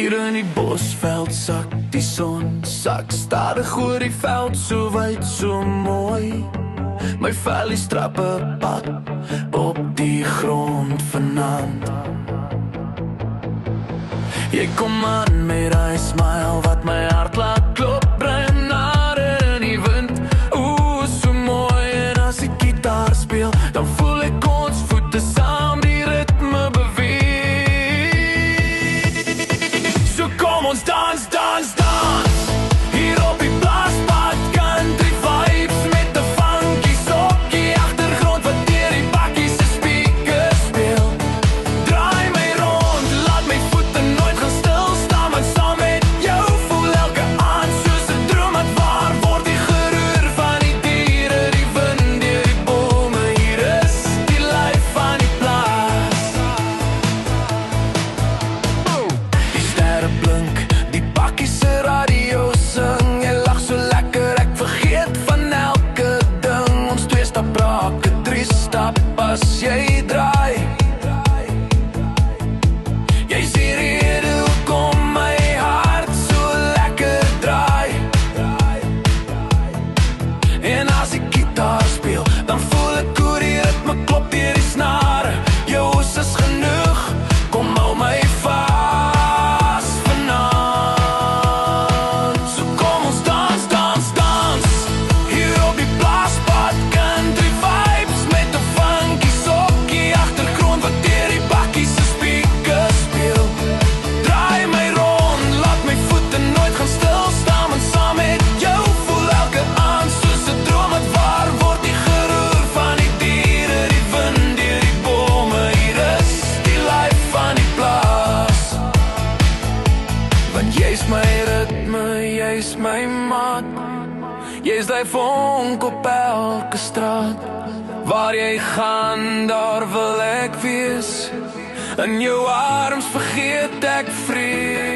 Hier in die bosveld sak die son, sak stadig oor die veld, so wyd, so mooi. My vel is trappe pad op die grond vanaand. Jy kom aan met hy smile wat my hart laat klop, bruin nare in die wind. So mooi, en as die gitaar speel, dan voel ek ons voete saam die ritme beweeg. So kom ons dans, dans, dans, hier op die blaaspad, country vibes met die funky sokkie, agtergrond wat deur die bakkies se speakers speel. Draai my rond, laat my voete nooit gaan stilstaan, want saam met jou voel elke aand soos 'n droom wat waar word. Die geroer van die diere, die wind deur die bome, hier is die lyf van die plaas. Die sterre blink, die bakkies se radio sing, jy lag so lekker, ek vergeet van elke ding. Ons twee stap brake, 3 stap as jy draai. Jy sê die rede hoekom my hart so lekker draai. En as die gitaar speel, dan voel ek hoe die ritme klop deur die snare. Jou is genoeg, kom hou my vas vanaand. So kom ons dans, dans, dans, hier op die blaaspad, country vibes met 'n funky sokkie, agtergrond wat deur die bakkies se speakers speel. Draai my rond, laat my voete nooit gaan stilstaan, want saam met jou voel elke aand soos 'n droom wat waar word. Die geroer van die diere, die wind deur die bome, hier is die lyf van die plaas. Want jy's my ritme, jy's my maat, jy's die vonk op elke straat. Waar jy gaan, daar wil ek wees, in jou arms vergeet ek vrees.